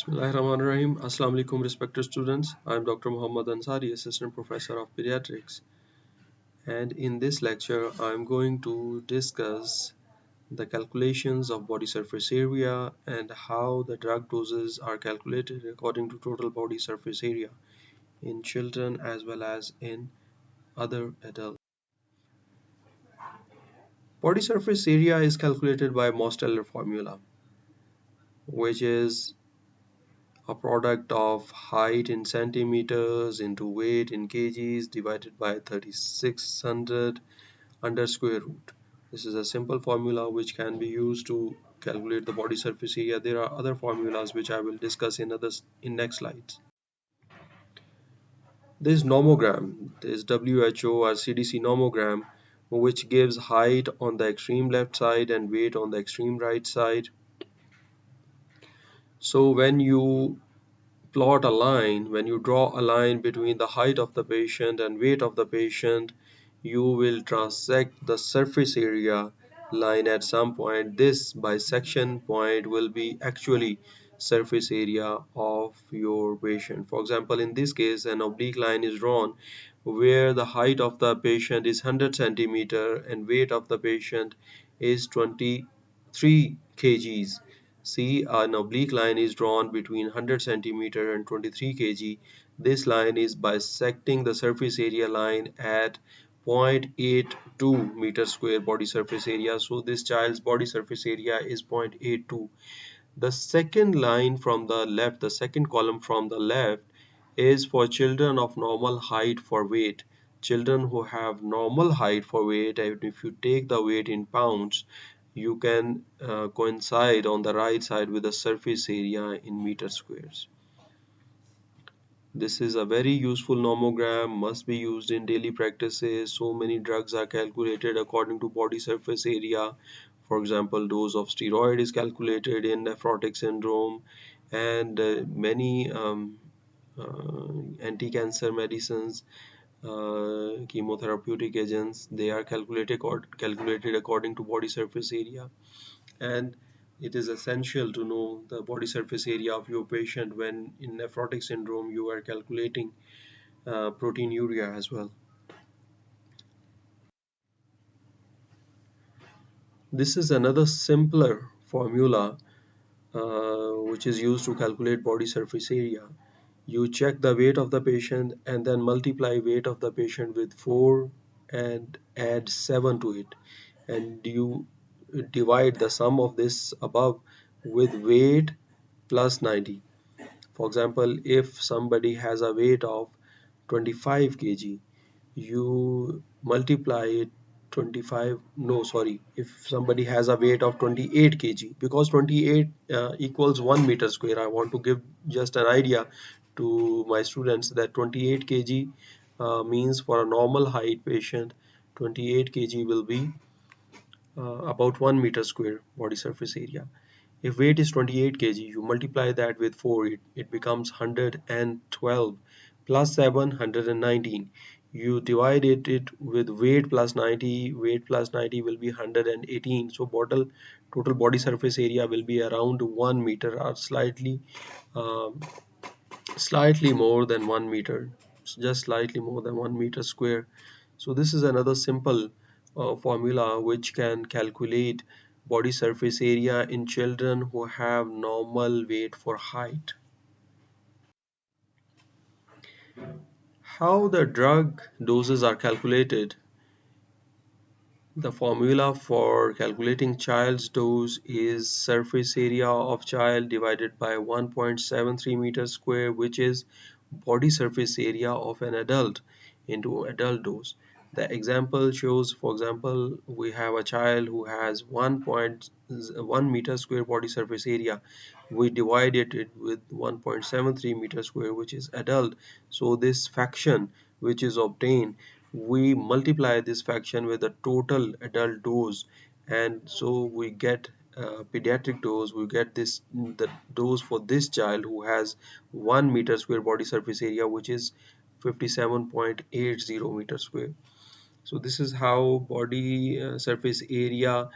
Bismillahirrahmanirrahim. Assalamu alaikum respected students. I am Dr. Muhammad Ansari, Assistant Professor of Pediatrics, and in this lecture I am going to discuss the calculations of body surface area and how the drug doses are calculated according to total body surface area in children as well as in other adults. Body surface area is calculated by Mosteller formula, which is a product of height in centimeters into weight in kgs divided by 3600 under square root. This is a simple formula which can be used to calculate the body surface area. There are other formulas which I will discuss in next slides. This nomogram, this WHO or CDC nomogram, which gives height on the extreme left side and weight on the extreme right side. So when you plot a line, when you draw a line between the height of the patient and weight of the patient, you will transect the surface area line at some point. This bisection point will be actually surface area of your patient. For example, in this case, an oblique line is drawn where the height of the patient is 100 centimeter and weight of the patient is 23 kgs. See, an oblique line is drawn between 100 centimeter and 23 kg. This line is bisecting the surface area line at 0.82 meter square body surface area. So this child's body surface area is 0.82. The second line from the left, the second column from the left, is for children of normal height for weight. Children who have normal height for weight, and if you take the weight in pounds, you can coincide on the right side with the surface area in meter squares. This is a very useful nomogram, must be used in daily practices. So many drugs are calculated according to body surface area. For example, dose of steroid is calculated in nephrotic syndrome, and many anti-cancer medicines, chemotherapeutic agents, they are calculated according to body surface area. And it is essential to know the body surface area of your patient when in nephrotic syndrome you are calculating proteinuria as well. This is another simpler formula which is used to calculate body surface area. You check the weight of the patient and then multiply weight of the patient with 4 and add 7 to it, and you divide the sum of this above with weight plus 90. For example, if somebody has a weight of 25 kg, you multiply it 25, no sorry, if somebody has a weight of 28 kg, because 28 equals 1 meter square. I want to give just an idea to my students that 28 kg means for a normal height patient, 28 kg will be about 1 meter square body surface area. If weight is 28 kg, you multiply that with 4, it becomes 112 plus 7, 119. You divide it with weight plus 90, weight plus 90 will be 118. So total body surface area will be around 1 meter or um, slightly more than 1 meter, just slightly more than 1 meter square. So this is another simple formula which can calculate body surface area in children who have normal weight for height. How the drug doses are calculated. The formula for calculating child's dose is surface area of child divided by 1.73 meters square, which is body surface area of an adult, into adult dose. The example shows, for example, we have a child who has 1.1 meter square body surface area. We divided it with 1.73 meter square, which is adult. So this fraction which is obtained, we multiply this fraction with the total adult dose, and so we get pediatric dose. We get the dose for this child who has 1 meter square body surface area, which is 57.80 meter square. So this is how body surface area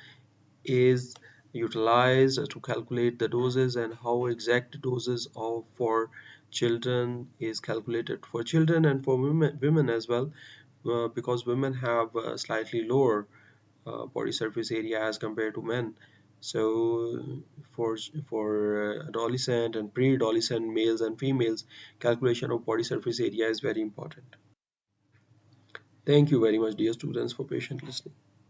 is utilized to calculate the doses, and how exact doses of for children is calculated for children and for women as well, because women have slightly lower body surface area as compared to men. So for adolescent and pre-adolescent males and females, calculation of body surface area is very important. Thank you very much, dear students, for patient listening.